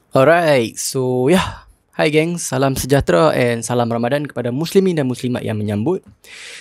Alright, so hi gang, salam sejahtera and salam Ramadan kepada muslimin dan muslimat yang menyambut.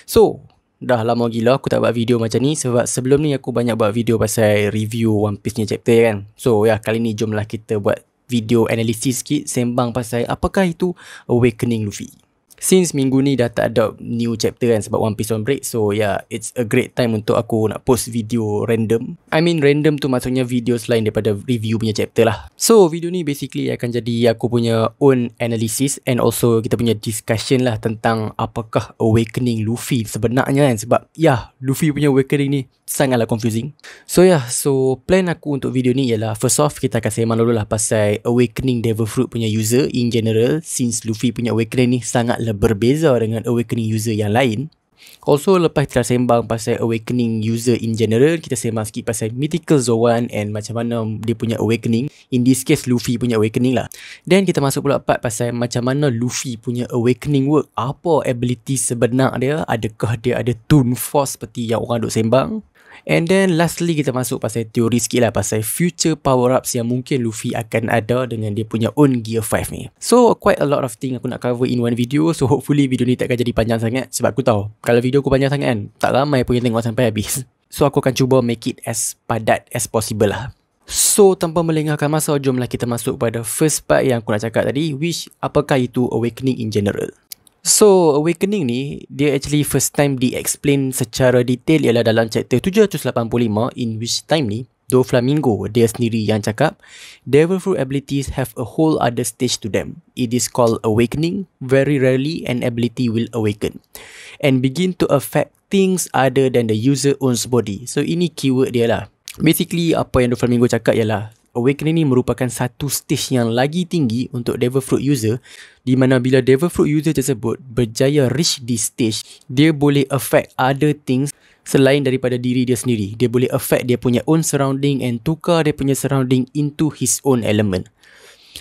So, dah lama gila aku tak buat video macam ni sebab sebelum ni aku banyak buat video pasal review One Piece ni chapter kan. So, kali ni jomlah kita buat video analisis sikit, sembang pasal apakah itu Awakening Luffy. Since minggu ni dah tak ada new chapter kan sebab One Piece on break. So it's a great time untuk aku nak post video random. I mean random tu maksudnya video selain daripada review punya chapter lah. So video ni basically akan jadi aku punya own analysis and also kita punya discussion lah tentang apakah Awakening Luffy sebenarnya kan. Sebab Luffy punya Awakening ni sangatlah confusing. So plan aku untuk video ni ialah first off kita akan sembang dulu lah pasal Awakening Devil Fruit punya user in general. Since Luffy punya Awakening ni sangatlah berbeza dengan Awakening user yang lain. Also lepas kita sembang pasal Awakening user in general, kita sembang sikit pasal Mythical Zoan and macam mana dia punya Awakening. In this case Luffy punya Awakening lah. Then kita masuk pula part pasal macam mana Luffy punya Awakening work. Apa ability sebenar dia? Adakah dia ada Toon Force seperti yang orang duk sembang? And then lastly kita masuk pasal teori sikit lah pasal future power-ups yang mungkin Luffy akan ada dengan dia punya own Gear 5 ni. So quite a lot of thing aku nak cover in one video. So hopefully video ni takkan jadi panjang sangat. Sebab aku tahu kalau video aku panjang sangat kan, tak ramai pun yang tengok sampai habis. So aku akan cuba make it as padat as possible lah. So tanpa melengahkan masa, jomlah kita masuk pada first part yang aku nak cakap tadi, which apakah itu Awakening in general. So, Awakening ni, dia actually first time di-explain secara detail ialah dalam chapter 785, in which time ni, Doflamingo dia sendiri yang cakap, Devil Fruit abilities have a whole other stage to them. It is called Awakening. Very rarely an ability will awaken and begin to affect things other than the user owns body. So, ini keyword dia lah. Basically, apa yang Doflamingo cakap ialah, Awakening ni merupakan satu stage yang lagi tinggi untuk Devil Fruit user, di mana bila Devil Fruit user tersebut berjaya reach this stage, dia boleh affect other things selain daripada diri dia sendiri. Dia boleh affect dia punya own surrounding and tukar dia punya surrounding into his own element.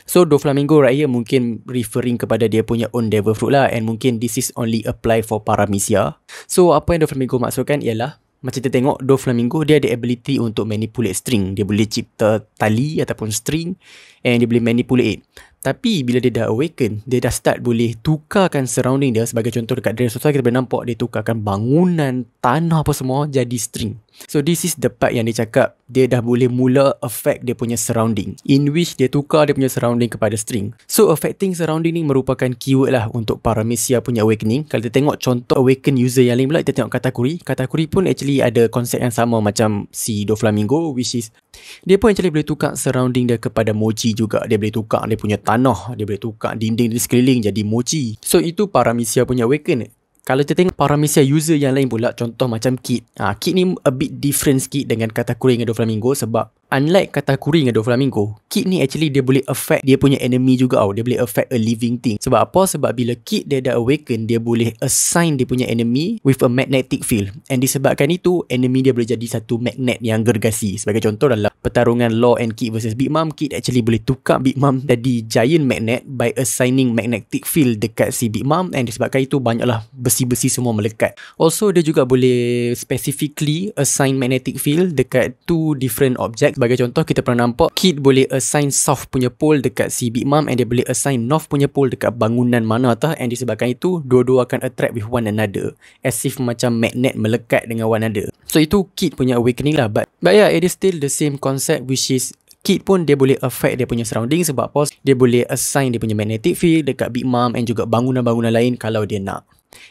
So Doflamingo right here mungkin referring kepada dia punya own Devil Fruit lah, and mungkin this is only apply for Paramecia. So apa yang Doflamingo maksudkan ialah, macam kita tengok Doflamingo dia ada ability untuk manipulate string. Dia boleh cipta tali ataupun string and dia boleh manipulate. Tapi bila dia dah awaken, dia dah start boleh tukarkan surrounding dia. Sebagai contoh dekat Dressrosa kita boleh nampak dia tukarkan bangunan, tanah apa semua jadi string. So this is the part yang dia cakap dia dah boleh mula affect dia punya surrounding, in which dia tukar dia punya surrounding kepada string. So affecting surrounding ni merupakan keyword lah untuk Paramecia punya Awakening. Kalau kita tengok contoh awaken user yang lain pula, kita tengok Katakuri. Katakuri pun actually ada konsep yang sama macam si Doflamingo, which is dia pun actually boleh tukar surrounding dia kepada mochi juga. Dia boleh tukar dia punya tanah, dia boleh tukar dinding di sekeliling jadi mochi. So itu Paramecia punya Awaken. Kalau kita tengok Paramecia user yang lain pula, contoh macam Kid. Kid ni a bit different sikit dengan Katakuri dengan Doflamingo sebab unlike Katakuri dengan Doflamingo, Kid ni actually dia boleh affect dia punya enemy juga tau. Dia boleh affect a living thing. Sebab apa? Sebab bila Kid dia dah awaken, dia boleh assign dia punya enemy with a magnetic field. And disebabkan itu, enemy dia boleh jadi satu magnet yang gergasi. Sebagai contoh dalam pertarungan Law and Kid versus Big Mom, Kid actually boleh tukar Big Mom jadi giant magnet by assigning magnetic field dekat si Big Mom, and disebabkan itu banyaklah besi-besi semua melekat. Also dia juga boleh specifically assign magnetic field dekat two different objects. Sebagai contoh kita pernah nampak Kid boleh assign south punya pole dekat si Big Mom and dia boleh assign north punya pole dekat bangunan mana atas, and disebabkan itu dua-dua akan attract with one another as if macam magnet melekat dengan one another. So itu Kid punya Awakening lah, but it is still the same concept, which is Kid pun dia boleh affect dia punya surrounding. Sebab apa? Dia boleh assign dia punya magnetic field dekat Big Mom and juga bangunan-bangunan lain kalau dia nak.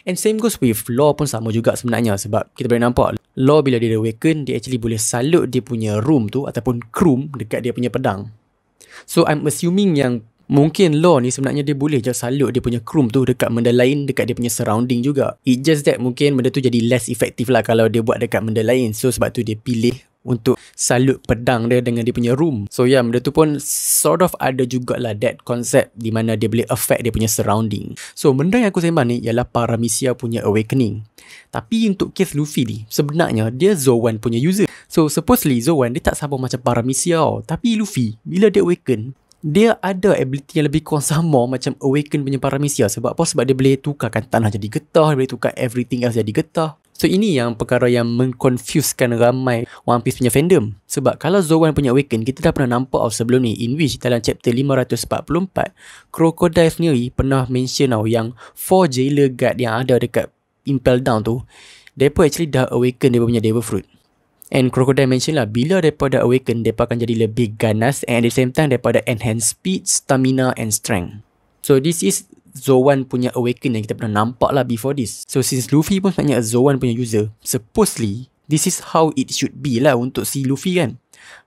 And same goes with Law pun sama juga sebenarnya. Sebab kita boleh nampak Law bila dia awaken, dia actually boleh salute dia punya room tu ataupun chrome dekat dia punya pedang. So I'm assuming yang mungkin Law ni sebenarnya dia boleh je salute dia punya chrome tu dekat benda lain, dekat dia punya surrounding juga. It just that mungkin benda tu jadi less effective lah kalau dia buat dekat benda lain. So sebab tu dia pilih untuk salute pedang dia dengan dia punya room. So benda tu pun sort of ada jugalah that concept di mana dia boleh affect dia punya surrounding. So benda yang aku sembang ni ialah Paramecia punya Awakening. Tapi untuk case Luffy ni, sebenarnya dia Zoan punya user. So supposedly Zoan dia tak sama macam Paramecia tau. Tapi Luffy bila dia awaken, dia ada ability yang lebih kurang sama macam Awaken punya Paramecia. Sebab apa? Sebab dia boleh tukarkan tanah jadi getah, dia boleh tukar everything else jadi getah. So ini yang perkara yang mengconfusekan ramai One Piece punya fandom. Sebab kalau Zoan punya Awaken, kita dah pernah nampak sebelum ni, in which dalam chapter 544, Crocodile sendiri pernah mention yang 4 jailer guard yang ada dekat Impel Down tu, mereka actually dah Awaken dia punya Devil Fruit. And Crocodile mention lah, bila mereka dah Awaken, mereka akan jadi lebih ganas, and at the same time mereka ada enhanced speed, stamina and strength. So this is Zoan punya Awaken yang kita pernah nampak lah before this. So since Luffy pun sebenarnya Zoan punya user, supposedly this is how it should be lah untuk si Luffy kan.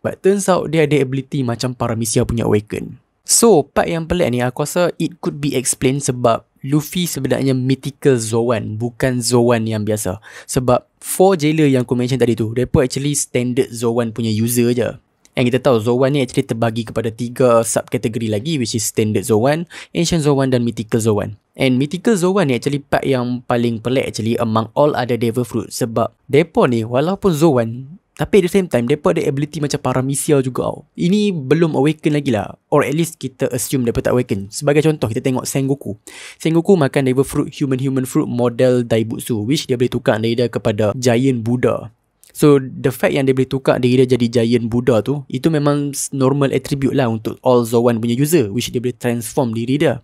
But turns out dia ada ability macam Paramecia punya Awaken. So part yang pelik ni aku rasa it could be explained sebab Luffy sebenarnya mythical Zoan, bukan Zoan yang biasa. Sebab 4 jailer yang aku mention tadi tu, mereka actually standard Zoan punya user je. And kita tahu Zoan ni actually terbagi kepada 3 subkategori lagi, which is standard Zoan, ancient Zoan dan mythical Zoan. And mythical Zoan ni actually part yang paling pelik actually among all other Devil Fruit. Sebab mereka ni walaupun Zoan, tapi at the same time mereka ada ability macam Paramecia juga tau. Ini belum Awaken lagi lah, or at least kita assume mereka tak Awaken. Sebagai contoh, kita tengok Sengoku. Sengoku makan Devil Fruit, human fruit model Daibutsu, which dia boleh tukar diri dia kepada Giant Buddha. So the fact yang dia boleh tukar diri dia jadi Giant Buddha tu, itu memang normal attribute lah untuk all Zoan punya user, which dia boleh transform diri dia.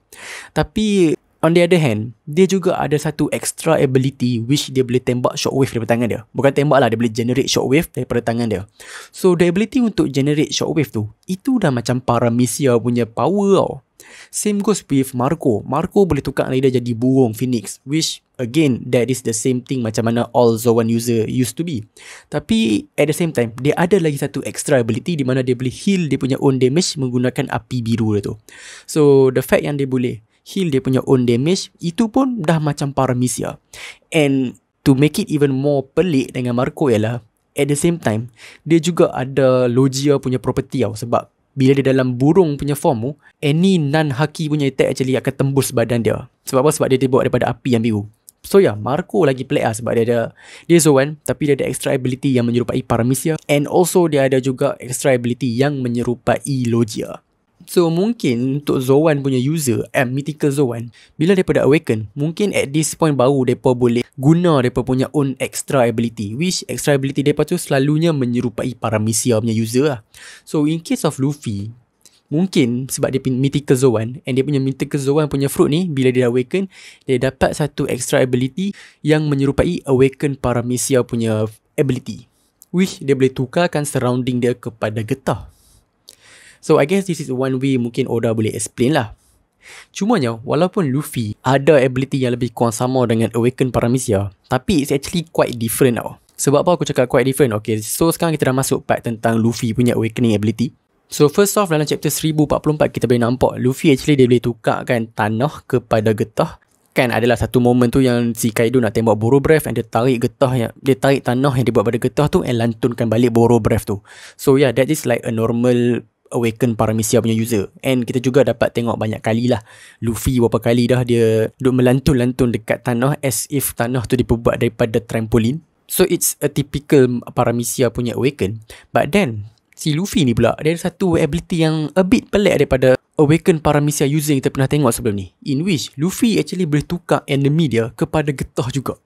Tapi on the other hand, dia juga ada satu extra ability which dia boleh tembak shockwave daripada tangan dia. Bukan tembak lah, dia boleh generate shockwave daripada tangan dia. So the ability untuk generate shockwave tu, itu dah macam Paramecia punya power tau. Same goes with Marco. Marco boleh tukar dia jadi burung Phoenix, which again that is the same thing macam mana all Zoan user used to be. Tapi at the same time, dia ada lagi satu extra ability di mana dia boleh heal dia punya own damage menggunakan api biru dia tu. So the fact yang dia boleh heal dia punya own damage, itu pun dah macam Paramecia. And to make it even more pelik dengan Marco ialah, at the same time, dia juga ada Logia punya property tau. Sebab bila dia dalam burung punya form tu, any non-haki punya attack actually akan tembus badan dia. Sebab apa? Sebab dia dibuat daripada api yang biru. So ya, Marco lagi pelik lah sebab dia Zoan, tapi dia ada extra ability yang menyerupai Paramecia, and also dia ada juga extra ability yang menyerupai Logia. So mungkin untuk Zoan punya user, mythical Zoan, bila mereka Awaken, mungkin at this point baru mereka boleh guna mereka punya own extra ability, which extra ability mereka tu selalunya menyerupai Paramecia punya user lah. So in case of Luffy, mungkin sebab dia mythical Zoan, and dia punya mythical Zoan punya fruit ni, bila dia Awaken, dia dapat satu extra ability yang menyerupai Awaken Paramecia punya ability, which dia boleh tukarkan surrounding dia kepada getah. So I guess this is one way mungkin Oda boleh explain lah. Cumanya walaupun Luffy ada ability yang lebih kurang sama dengan Awaken Paramecia, tapi it's actually quite different tau. Sebab apa aku cakap quite different? Okay, so sekarang kita dah masuk part tentang Luffy punya Awakening ability. So first off, dalam chapter 1044 kita boleh nampak Luffy actually dia boleh tukarkan tanah kepada getah. Kan adalah satu moment tu yang si Kaido nak tembak Boro Breath, and dia tarik tanah yang dia buat pada getah tu and lantunkan balik Boro Breath tu. So yeah, that is like a normal Awaken Paramecia punya user. And kita juga dapat tengok banyak kali lah Luffy berapa kali dah dia duduk melantun-lantun dekat tanah as if tanah tu diperbuat daripada trampolin. So it's a typical Paramecia punya Awaken. But then si Luffy ni pula, dia ada satu ability yang a bit pelik daripada Awaken Paramecia user yang kita pernah tengok sebelum ni, in which Luffy actually boleh tukar enemy dia kepada getah juga.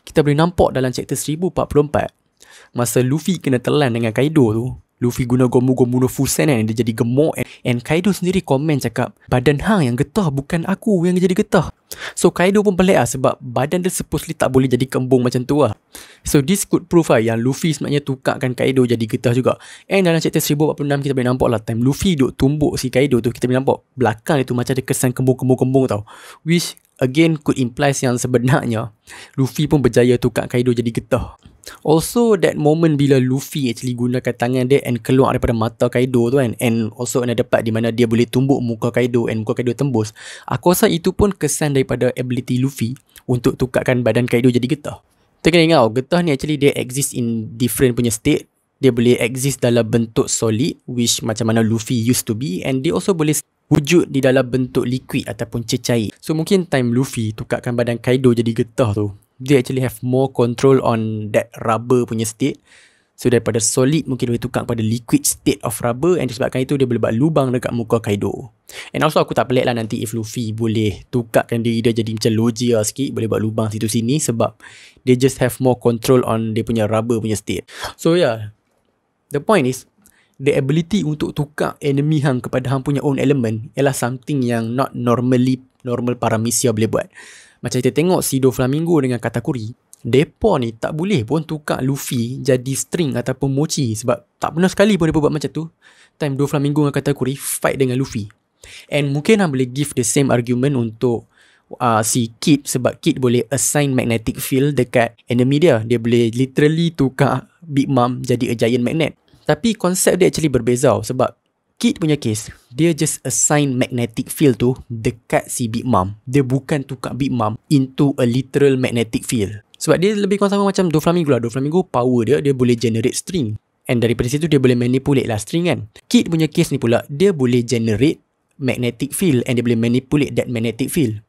Kita boleh nampak dalam chapter 1044, masa Luffy kena telan dengan Kaido tu, Luffy guna Gomu-Gomu no Fusen kan, dia jadi gemuk, and Kaido sendiri komen cakap, badan hang yang getah, bukan aku yang jadi getah. So Kaido pun pelik lah sebab badan dia supposedly tak boleh jadi kembung macam tu lah. So this could prove lah yang Luffy sebenarnya tukarkan Kaido jadi getah juga. And dalam chapter 1046 kita boleh nampak lah time Luffy duk tumbuk si Kaido tu, kita boleh nampak belakang dia tu macam ada kesan kembung-kembung tau, which again could implies yang sebenarnya Luffy pun berjaya tukar Kaido jadi getah. Also that moment bila Luffy actually gunakan tangan dia and keluar daripada mata Kaido tu kan, and also another part di mana dia boleh tumbuk muka Kaido and muka Kaido tembus, aku rasa itu pun kesan daripada ability Luffy untuk tukarkan badan Kaido jadi getah. Kita kena ingat getah ni actually dia exist in different punya state. Dia boleh exist dalam bentuk solid, which macam mana Luffy used to be, and dia also boleh wujud di dalam bentuk liquid ataupun cecair. So mungkin time Luffy tukarkan badan Kaido jadi getah tu, dia actually have more control on that rubber punya state. So daripada solid mungkin boleh tukar kepada liquid state of rubber, and disebabkan itu dia boleh buat lubang dekat muka Kaido. And also aku tak pelik lah nanti if Luffy boleh tukarkan diri dia jadi macam Logia sikit, boleh buat lubang situ sini, sebab they just have more control on dia punya rubber punya state. So yeah, the point is the ability untuk tukar enemy hang kepada hang punya own element ialah something yang not normal Paramecia boleh buat. Macam kita tengok si Doflamingo dengan Katakuri, depa ni tak boleh pun tukar Luffy jadi string ataupun mochi, sebab tak pernah sekali pun depa buat macam tu time Doflamingo dengan Katakuri fight dengan Luffy. And mungkin hang boleh give the same argument untuk si Kid, sebab Kid boleh assign magnetic field dekat enemy dia. Dia boleh literally tukar Big Mom jadi a giant magnet. Tapi konsep dia actually berbeza, sebab Kid punya case, dia just assign magnetic field tu dekat si Big Mom. Dia bukan tukar Big Mom into a literal magnetic field. Sebab dia lebih kurang sama macam Doflamingo lah. Doflamingo power dia boleh generate string. And daripada situ dia boleh manipulate lah string kan. Kid punya case ni pula, dia boleh generate magnetic field and dia boleh manipulate that magnetic field.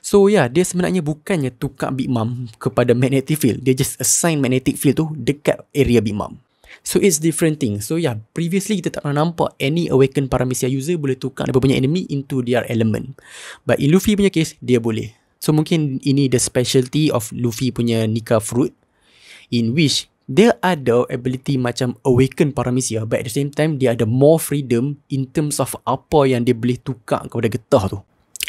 So yeah, dia sebenarnya bukannya tukar Big Mom kepada magnetic field. Dia just assign magnetic field tu dekat area Big Mom. So it's different thing. So yeah, previously kita tak pernah nampak any awakened Paramecia user boleh tukar dia punya enemy into their element. But in Luffy punya case, dia boleh. So mungkin ini the specialty of Luffy punya Nika fruit, in which dia ada ability macam awaken Paramecia, but at the same time dia ada more freedom in terms of apa yang dia boleh tukar kepada getah tu.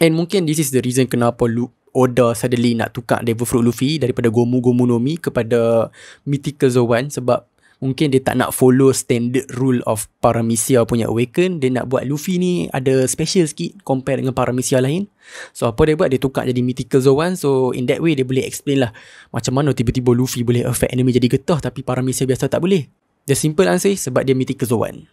And mungkin this is the reason kenapa Oda suddenly nak tukar Devil Fruit Luffy daripada Gomu Gomu no Mi kepada Mythical Zoan, sebab mungkin dia tak nak follow standard rule of Paramecia punya awaken. Dia nak buat Luffy ni ada special sikit compare dengan Paramecia lain. So apa dia buat, dia tukar jadi Mythical Zoan. So in that way dia boleh explain lah macam mana tiba-tiba Luffy boleh affect enemy jadi getah tapi Paramecia biasa tak boleh. The simple answer sebab dia Mythical Zoan.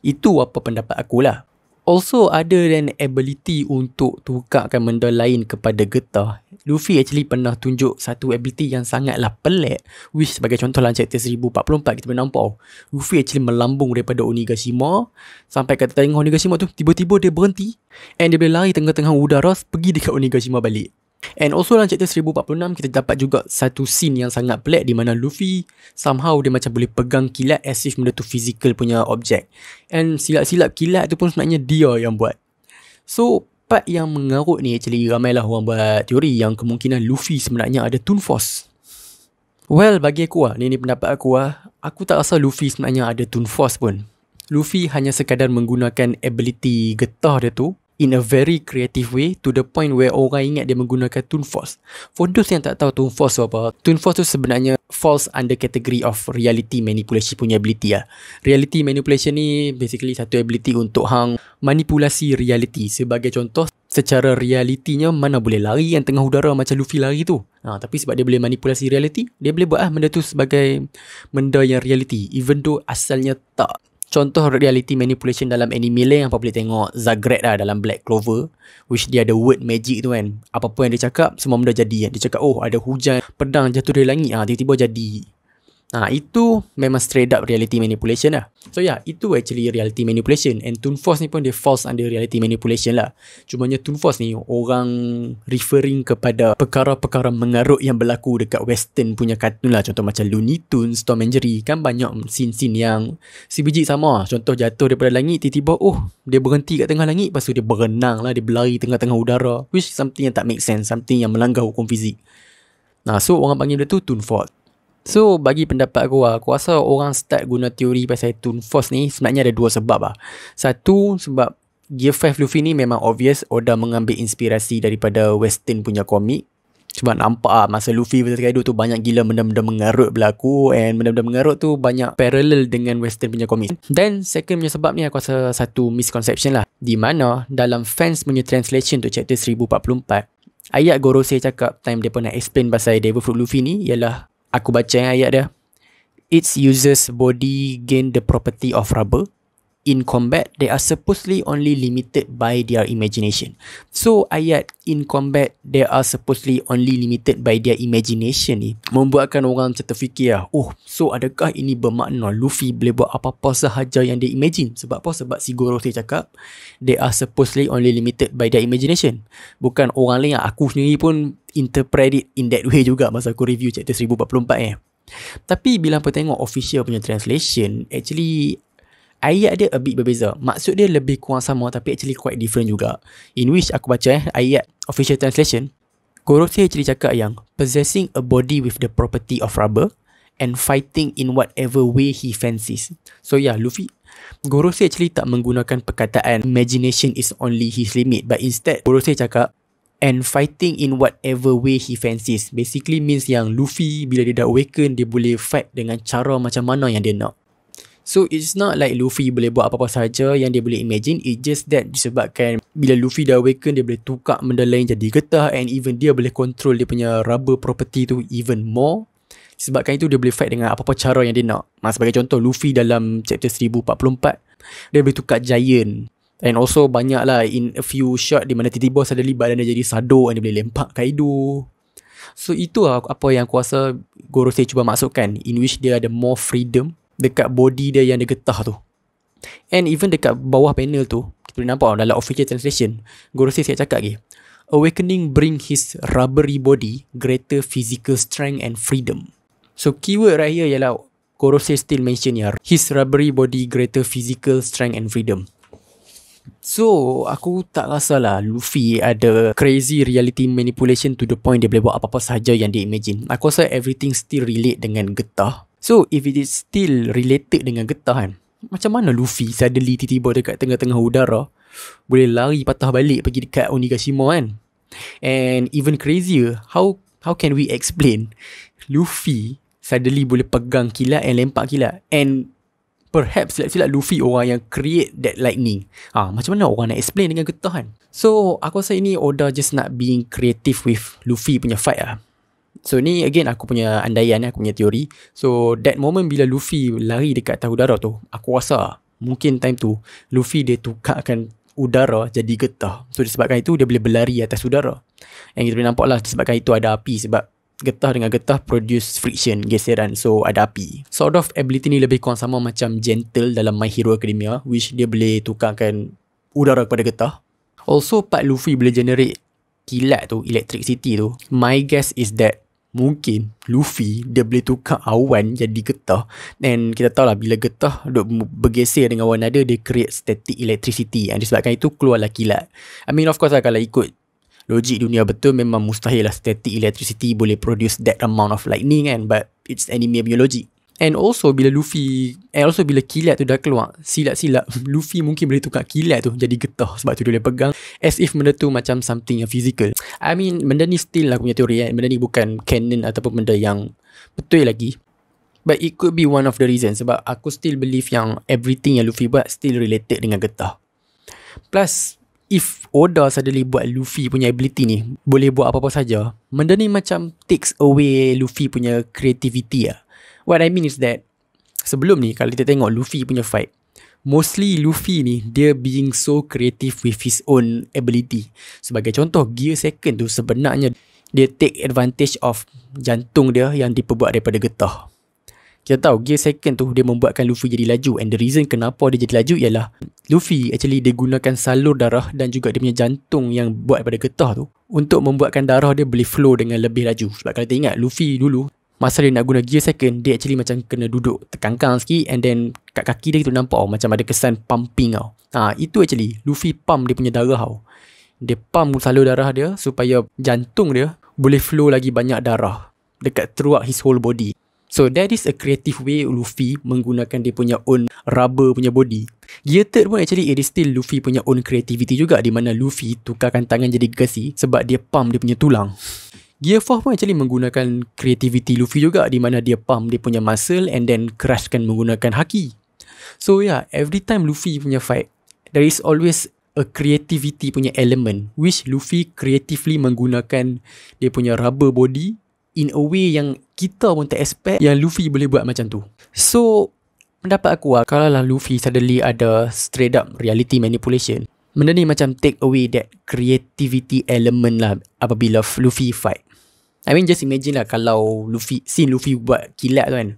Itu apa pendapat aku lah. Also, other than ability untuk tukarkan benda lain kepada getah, Luffy actually pernah tunjuk satu ability yang sangatlah pelik, which sebagai contoh dalam chapter 1044 kita boleh nampak Luffy actually melambung daripada Onigashima sampai kat tengah Onigashima tu, tiba-tiba dia berhenti and dia boleh lari tengah-tengah udara pergi dekat Onigashima balik. And also dalam chapter 1046 kita dapat juga satu scene yang sangat pelik di mana Luffy somehow dia macam boleh pegang kilat as if benda tu physical punya objek. And silap-silap kilat tu pun sebenarnya dia yang buat. So part yang mengarut ni actually ramailah orang buat teori yang kemungkinan Luffy sebenarnya ada Toon Force. Well, bagi aku ni pendapat aku aku tak rasa Luffy sebenarnya ada Toon Force pun. Luffy hanya sekadar menggunakan ability getah dia tu in a very creative way to the point where orang ingat dia menggunakan Toon Force. For those yang tak tahu Toon Force tu apa, Toon Force tu sebenarnya falls under category of reality manipulation punya ability lah. Reality manipulation ni basically satu ability untuk hang manipulasi reality. Sebagai contoh, secara realitinya mana boleh lari yang tengah udara macam Luffy lari tu. Tapi sebab dia boleh manipulasi reality, dia boleh buat benda tu sebagai benda yang reality, even though asalnya tak. Contoh reality manipulation dalam anime lain yang apa boleh tengok Zagreus lah dalam Black Clover, which dia ada word magic tu kan. Apa-apa yang dia cakap, semua benda jadi kan. Dia cakap, oh ada hujan pedang jatuh dari langit, tiba-tiba jadi. Itu memang straight up reality manipulation lah. So yeah, itu actually reality manipulation. And Toon Force ni pun dia falls under reality manipulation lah. Cumanya Toon Force ni orang referring kepada perkara-perkara mengarut yang berlaku dekat western punya kartun lah. Contoh macam Looney Tunes, Tom and Jerry. Kan banyak scene-scene yang si biji sama. Contoh jatuh daripada langit, tiba-tiba dia berhenti kat tengah langit, lepas tu dia berenang lah, dia berlari tengah-tengah udara, which something yang tak make sense, something yang melanggar hukum fizik. So orang panggil dia tu Toon Force. So bagi pendapat aku rasa orang start guna teori pasal Toon Force ni sebenarnya ada dua sebab lah. Satu, sebab Gear 5 Luffy ni memang obvious Oda mengambil inspirasi daripada western punya komik. Sebab nampak masa Luffy versus Kaido tu banyak gila benda-benda mengarut berlaku, and benda-benda mengarut tu banyak parallel dengan western punya komik. Dan second punya sebab ni aku rasa satu misconception lah, di mana dalam fans punya translation tu chapter 1044, ayat Gorosei cakap time dia pernah explain pasal Devil Fruit Luffy ni ialah, aku baca ayat dia, its user's body gain the property of rubber. In combat, they are supposedly only limited by their imagination. So, ayat in combat, they are supposedly only limited by their imagination ni membuatkan orang macam terfikir so adakah ini bermakna Luffy boleh buat apa-apa sahaja yang dia imagine? Sebab apa? Sebab si Gorosei cakap they are supposedly only limited by their imagination. Bukan orang lain, aku sendiri pun interpret it in that way juga masa aku review chapter 1044 Tapi bila hampa tengok official punya translation, actually ayat dia a bit berbeza. Maksud dia lebih kurang sama tapi actually quite different juga. In which aku baca ayat official translation, Gorosei actually cakap yang possessing a body with the property of rubber and fighting in whatever way he fancies. So Luffy, Gorosei actually tak menggunakan perkataan imagination is only his limit, but instead Gorosei cakap and fighting in whatever way he fancies. Basically means yang Luffy bila dia dah awaken, dia boleh fight dengan cara macam mana yang dia nak. So it's not like Luffy boleh buat apa-apa saja yang dia boleh imagine. It's just that disebabkan bila Luffy dah awaken, dia boleh tukar benda lain jadi getah, and even dia boleh control dia punya rubber property tu even more. Sebabkan itu dia boleh fight dengan apa-apa cara yang dia nak. Sebagai contoh, Luffy dalam chapter 1044, dia boleh tukar giant. And also banyak lah in a few shot di mana tiba-tiba suddenly badan dia jadi sado and dia boleh lempak Kaido. So itu lah apa yang aku rasa Gorosei cuba masukkan, in which dia ada more freedom dekat body dia yang dia getah tu. And even dekat bawah panel tu, kita boleh nampak dalam official translation, Gorosei siap cakap lagi, awakening bring his rubbery body greater physical strength and freedom. So keyword right here ialah Gorosei still mention ya, his rubbery body greater physical strength and freedom. So aku tak rasa lah Luffy ada crazy reality manipulation to the point dia boleh buat apa-apa sahaja yang dia imagine. Aku rasa everything still relate dengan getah. So if it is still related dengan getah kan, macam mana Luffy suddenly tiba-tiba dekat tengah-tengah udara boleh lari patah balik pergi dekat Onigashima kan? And even crazier, how can we explain Luffy suddenly boleh pegang kilat and lempak kilat, and perhaps silap-silap Luffy orang yang create that lightning. Macam mana orang nak explain dengan getah kan? So aku rasa ini Oda just nak being creative with Luffy punya fight lah. So ni again aku punya andaian, aku punya teori. So that moment bila Luffy lari dekat atas udara tu, aku rasa mungkin time tu Luffy dia tukarkan udara jadi getah. So disebabkan itu dia boleh berlari atas udara. Yang kita boleh nampak lah disebabkan itu ada api, sebab getah dengan getah produce friction, geseran, so ada api. Sort of ability ni lebih kurang sama macam Gentle dalam My Hero Academia, which dia boleh tukarkan udara kepada getah. Also part Luffy boleh generate kilat tu, electricity tu, my guess is that mungkin Luffy dia boleh tukar awan jadi getah. And kita tahu lah bila getah duk bergeser dengan awan nada, dia create static electricity, and disebabkan itu keluarlah kilat. I mean of course lah, kalau ikut logik dunia betul memang mustahil lah static electricity boleh produce that amount of lightning kan, but it's anime biology. And also bila kilat tu dah keluar, silap-silap Luffy mungkin boleh tukar kilat tu jadi getah, sebab tu dia boleh pegang as if benda tu macam something yang physical. I mean benda ni still lah punya teori kan, benda ni bukan canon ataupun benda yang betul lagi, but it could be one of the reasons, sebab aku still believe yang everything yang Luffy buat still related dengan getah. Plus if Oda suddenly buat Luffy punya ability ni boleh buat apa-apa saja, benda ni macam takes away Luffy punya creativity lah. What I mean is that sebelum ni kalau kita tengok Luffy punya fight, mostly Luffy ni dia being so creative with his own ability. Sebagai contoh, gear second tu sebenarnya dia take advantage of jantung dia yang diperbuat daripada getah. Kita tahu gear second tu dia membuatkan Luffy jadi laju, and the reason kenapa dia jadi laju ialah Luffy actually dia gunakan salur darah dan juga dia punya jantung yang buat daripada getah tu untuk membuatkan darah dia boleh flow dengan lebih laju. Sebab kalau kita ingat Luffy dulu masa dia nak guna gear second, dia actually macam kena duduk terkangkang sikit, and then kat kaki dia kita nampak macam ada kesan pumping tau. Itu actually Luffy pump dia punya darah tau. Dia pump salur darah dia supaya jantung dia boleh flow lagi banyak darah dekat throughout his whole body. So that is a creative way Luffy menggunakan dia punya own rubber punya body. Gear third pun actually it is still Luffy punya own creativity juga, di mana Luffy tukarkan tangan jadi gergasi sebab dia pump dia punya tulang. Gear 4 pun actually menggunakan creativity Luffy juga, di mana dia pump dia punya muscle and then crushkan menggunakan haki. So every time Luffy punya fight, there is always a creativity punya element, which Luffy creatively menggunakan dia punya rubber body in a way yang kita pun tak expect yang Luffy boleh buat macam tu. So pendapat aku kalau lah Luffy suddenly ada straight up reality manipulation, benda ni macam take away that creativity element lah apabila Luffy fight. I mean just imagine lah kalau Luffy buat kilat tu kan.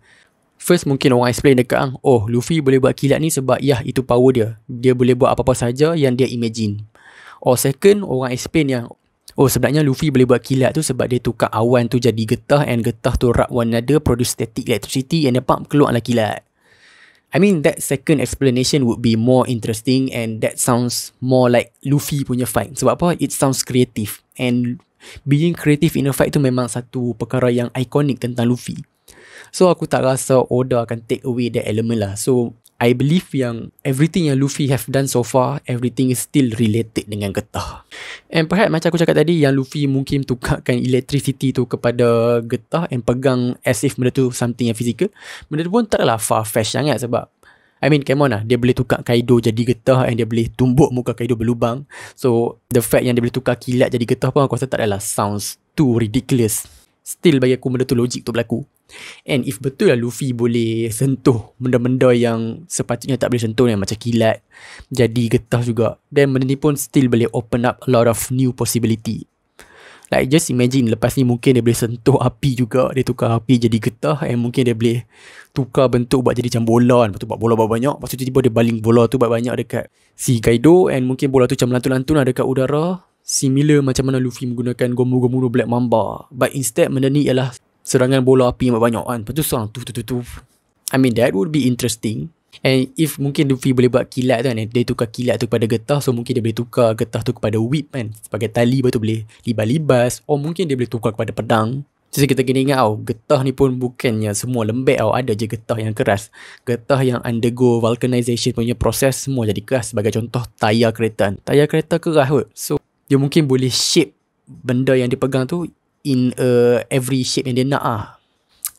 First mungkin orang explain dekat Luffy boleh buat kilat ni sebab itu power dia. Dia boleh buat apa-apa saja yang dia imagine. Or second, orang explain yang Oh, sebenarnya Luffy boleh buat kilat tu sebab dia tukar awan tu jadi getah, and getah tu rub one another, produce static electricity, and the pump keluarlah kilat. I mean, that second explanation would be more interesting, and that sounds more like Luffy punya fight. Sebab apa? It sounds creative, and being creative in a fight tu memang satu perkara yang iconic tentang Luffy. So aku tak rasa Oda akan take away that element lah. So I believe yang everything yang Luffy have done so far, everything is still related dengan getah. And perhaps macam aku cakap tadi, yang Luffy mungkin tukarkan electricity tu kepada getah and pegang as if benda tu something yang physical. Benda tu pun taklah far-fetched sangat sebab I mean, come on lah, dia boleh tukar Kaido jadi getah and dia boleh tumbuk muka Kaido berlubang. So the fact yang dia boleh tukar kilat jadi getah pun aku rasa tak adalah sounds too ridiculous. Still bagi aku benda tu logik tu berlaku. And if betul lah Luffy boleh sentuh benda-benda yang sepatutnya tak boleh sentuh, yang macam kilat jadi getah juga, then benda ni pun still boleh open up a lot of new possibility. Like just imagine lepas ni mungkin dia boleh sentuh api juga, dia tukar api jadi getah, and mungkin dia boleh tukar bentuk buat jadi macam bola, lepas tu buat bola banyak, lepas tu tiba-tiba dia baling bola tu banyak dekat si Kaido, and mungkin bola tu macam lantun-lantun lah dekat udara, similar macam mana Luffy menggunakan Gomu-Gomu Black Mamba. But instead benda ni ialah serangan bola api yang banyak kan, lepas tu serang tu. I mean, that would be interesting. And if mungkin Luffy boleh buat kilat tu kan, dia tukar kilat tu kepada getah, so mungkin dia boleh tukar getah tu kepada whip kan, sebagai tali, lepas tu boleh libas-libas, or mungkin dia boleh tukar kepada pedang. So kita kena ingat getah ni pun bukannya semua lembek ada je getah yang keras. Getah yang undergo vulcanization punya proses semua jadi keras. Sebagai contoh tayar kereta keras kot. So dia mungkin boleh shape benda yang dia pegang tu in every shape yang dia nak .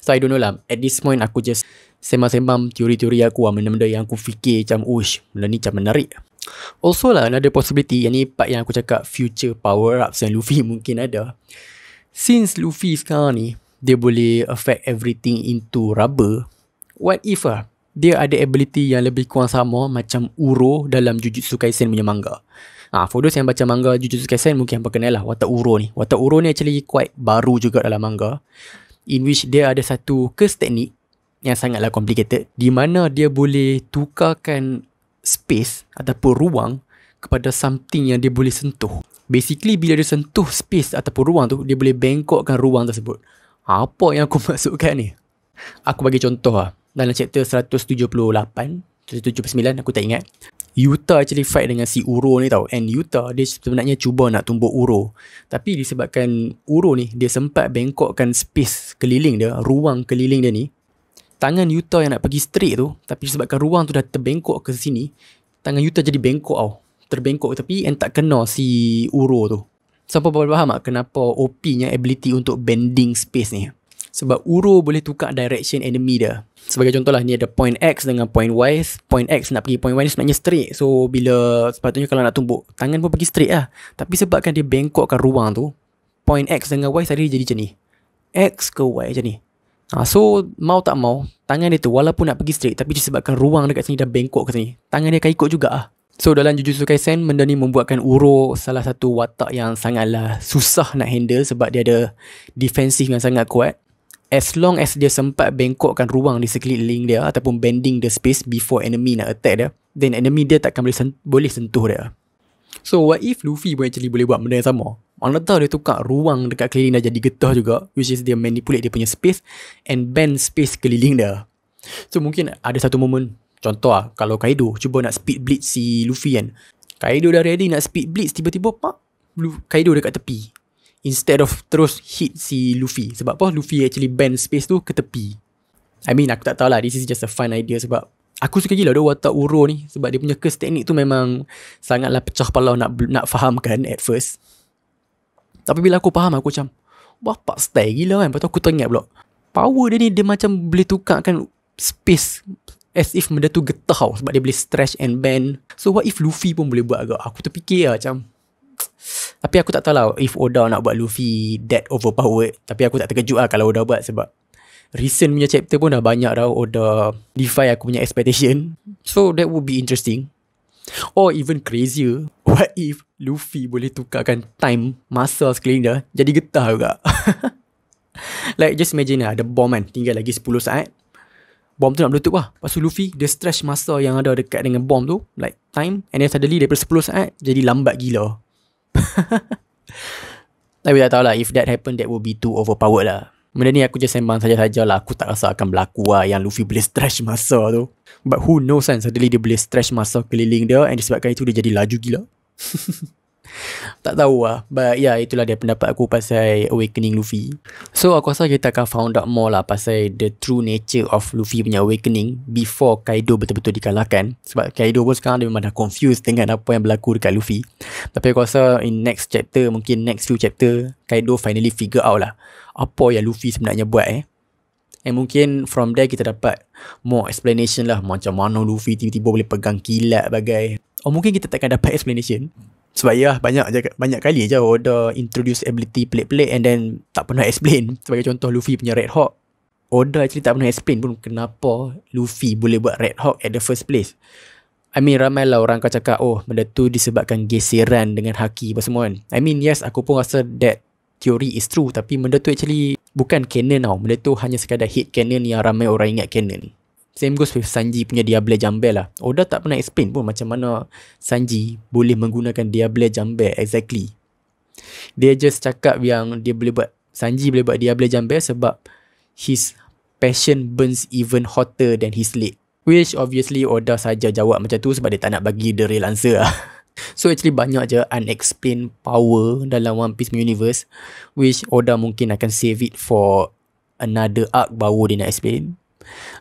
So I don't know lah, at this point aku just sembang-sembang teori-teori aku benda-benda yang aku fikir macam benda ni macam menarik. Also lah, another possibility, yang ni part yang aku cakap future power ups yang Luffy mungkin ada. Since Luffy sekarang ni dia boleh affect everything into rubber, what if dia ada ability yang lebih kurang sama macam Uro dalam Jujutsu Kaisen punya manga. For those yang baca manga Jujutsu Kaisen mungkin hampa kenal lah watak Uro ni. Watak Uro ni actually quite baru juga dalam manga, in which dia ada satu curse teknik yang sangatlah complicated, di mana dia boleh tukarkan space ataupun ruang kepada something yang dia boleh sentuh. Basically bila dia sentuh space ataupun ruang tu, dia boleh bengkokkan ruang tersebut. Apa yang aku maksudkan ni? Aku bagi contoh dalam chapter 178, 179 aku tak ingat, Yuta actually fight dengan si Uro ni tau. And Yuta dia sebenarnya cuba nak tumbuk Uro, tapi disebabkan Uro ni dia sempat bengkokkan space keliling dia, ruang keliling dia ni, tangan Yuta yang nak pergi straight tu, tapi disebabkan ruang tu dah terbengkok ke sini, tangan Yuta jadi bengkok terbengkok tepi and tak kena si Uro tu. Siapa boleh faham kenapa OP-nya ability untuk bending space ni? Sebab Uro boleh tukar direction enemy dia. Sebagai contoh lah, ni ada point X dengan point Y. Point X nak pergi point Y ni sebenarnya straight. So bila sepatutnya kalau nak tumbuk, tangan pun pergi straight lah. Tapi sebabkan dia bengkokkan ruang tu, point X dengan Y tadi jadi macam ni, X ke Y macam ni. So mau tak mau, tangan dia tu walaupun nak pergi straight, tapi disebabkan ruang dekat sini dah bengkok ke sini, tangan dia akan ikut juga . So dalam Jujutsu Kaisen, benda ni membuatkan Uro salah satu watak yang sangatlah susah nak handle sebab dia ada defensif yang sangat kuat. As long as dia sempat bengkokkan ruang di sekeliling dia ataupun bending the space before enemy nak attack dia, then enemy dia takkan boleh sentuh dia. So what if Luffy pun actually boleh buat benda yang sama? Mana tahu dia tukar ruang dekat keliling dah jadi getah juga, which is dia manipulate dia punya space and bend space keliling dia. So mungkin ada satu moment, contoh kalau Kaido cuba nak speed blitz si Luffy kan, Kaido dah ready nak speed blitz, tiba-tiba Kaido dekat tepi instead of terus hit si Luffy. Sebab apa? Luffy actually bend space tu ke tepi. I mean, aku tak tahu lah, this is just a fun idea sebab aku suka gila dia watak Uro ni, sebab dia punya curse teknik tu memang sangatlah pecah kepala nak fahamkan at first. Tapi bila aku faham, aku macam bapak style gila kan. Lepas tu aku teringat pula, power dia ni dia macam boleh tukarkan space as if benda tu getah sebab dia boleh stretch and bend. So what if Luffy pun boleh buat agak? Aku terfikir lah macam, tapi aku tak tahu lah if Oda nak buat Luffy that overpowered. Tapi aku tak terkejut lah kalau Oda buat, sebab recent punya chapter pun dah banyak dah Oda defy aku punya expectation. So that would be interesting. Or even crazier, what if Luffy boleh tukarkan time, masa sekeliling dia jadi getah juga. Like just imagine lah, ada bom kan, tinggal lagi 10 saat, bom tu nak meletup lah. Lepas tu Luffy dia stretch masa yang ada dekat dengan bom tu, like time, and then suddenly daripada 10 saat jadi lambat gila. Tapi tak tahu lah, if that happen, that would be too overpowered lah. Benda ni aku just sembang saja-saja lah. Aku tak rasa akan berlaku lah yang Luffy boleh stretch masa tu. But who knows kan, suddenly dia boleh stretch masa keliling dia, and disebabkan itu dia jadi laju gila. Tak tahu lah. But yeah, itulah dia pendapat aku pasal awakening Luffy. So aku rasa kita akan found out more lah pasal the true nature of Luffy punya awakening before Kaido betul-betul dikalahkan. Sebab Kaido pun sekarang dia memang dah confused dengan apa yang berlaku dekat Luffy. Tapi aku rasa in next chapter, mungkin next few chapter, Kaido finally figure out lah apa yang Luffy sebenarnya buat And mungkin from there kita dapat more explanation lah macam mana Luffy tiba-tiba boleh pegang kilat bagai. Or mungkin kita takkan dapat explanation. Sebab ya banyak kali je Oda introduce ability pelik-pelik and then tak pernah explain. Sebagai contoh Luffy punya Red Hawk, Oda actually tak pernah explain pun kenapa Luffy boleh buat Red Hawk at the first place. I mean ramai lah orang akan cakap benda tu disebabkan geseran dengan haki apa semua kan. I mean yes, aku pun rasa that theory is true, tapi benda tu actually bukan canon tau. Benda tu hanya sekadar hit canon yang ramai orang ingat canon. Same goes with Sanji punya Diable Jambe lah. Oda tak pernah explain pun macam mana Sanji boleh menggunakan Diable Jambe exactly. Dia just cakap yang Sanji boleh buat Diable Jambe sebab his passion burns even hotter than his leg. Which obviously Oda saja jawab macam tu sebab dia tak nak bagi the real answer lah. So actually banyak je unexplained power dalam One Piece universe, which Oda mungkin akan save it for another arc baru dia nak explain.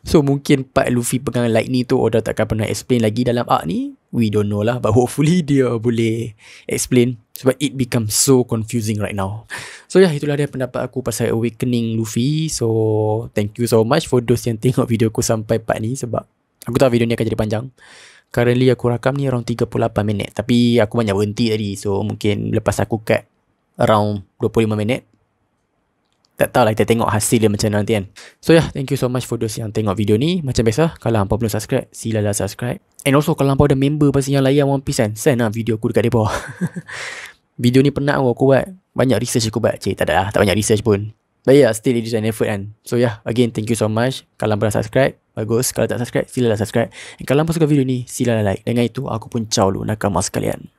So mungkin part Luffy pegang lightning tu Oda takkan pernah explain lagi dalam arc ni. We don't know lah, but hopefully dia boleh explain sebab it becomes so confusing right now. So itulah dia pendapat aku pasal awakening Luffy. So thank you so much for those yang tengok video aku sampai part ni, sebab aku tahu video ni akan jadi panjang. Currently aku rakam ni around 38 minit, tapi aku banyak berhenti tadi. So mungkin lepas aku cut around 25 minit. Tak tahu lah, kita tengok hasil dia macam mana nanti kan. So thank you so much for those yang tengok video ni. Macam biasa, kalau hampa belum subscribe, silalah subscribe. And also kalau hampa ada member pasal yang layan One Piece kan, send lah video aku dekat dia bawah. Video ni penat aku buat. Banyak research aku buat. Tak ada lah, tak banyak research pun. But still it is an effort kan. So again thank you so much. Kalau hampa dah subscribe, bagus. Kalau tak subscribe, silalah subscribe. And kalau hampa suka video ni, silalah like. Dengan itu, aku pun ciao lu nakama sekalian.